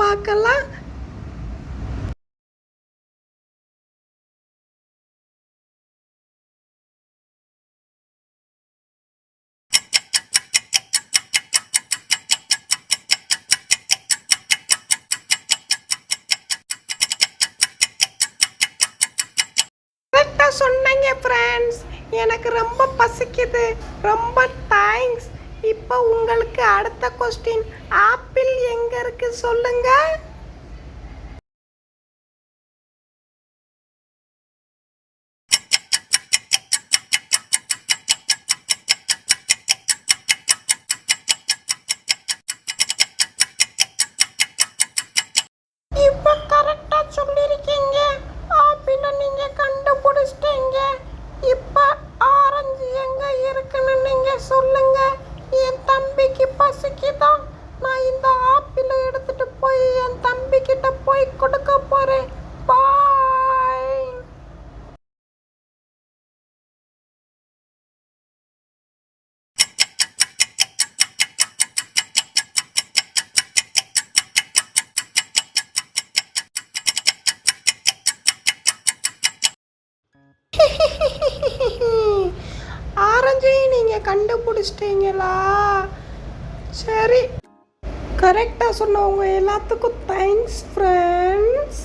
பார்க்கலாம். கரெக்டாக சொன்னீங்க ஃப்ரெண்ட்ஸ். எனக்கு ரொம்ப பசிக்குது. ரொம்ப தேங்க்ஸ். இப்போ உங்களுக்கு அடுத்த கொஸ்டின். ஆப்பிள் எங்க இருக்கு சொல்லுங்க. இப்போ கரெக்டா சொல்லிருக்கீங்க. ஆப்பிள நீங்க கண்டுபிடிச்சிட்டீங்க. இப்போ ஆரஞ்சு எங்க இருக்குன்னு நீங்க சொல்லுங்க. என் தம்பிக்கு பசிக்குதா. நான் இந்த ஆப்பிள எடுத்துட்டு போய் என் தம்பி கிட்ட போய் கொடுக்க போறேன். பாய். ஆரஞ்சையும் நீங்க கண்டுபிடிச்சிட்டீங்களா? சரி, கரெக்டாக சொன்னவங்க எல்லாத்துக்கும் தேங்க்ஸ் ஃப்ரெண்ட்ஸ்.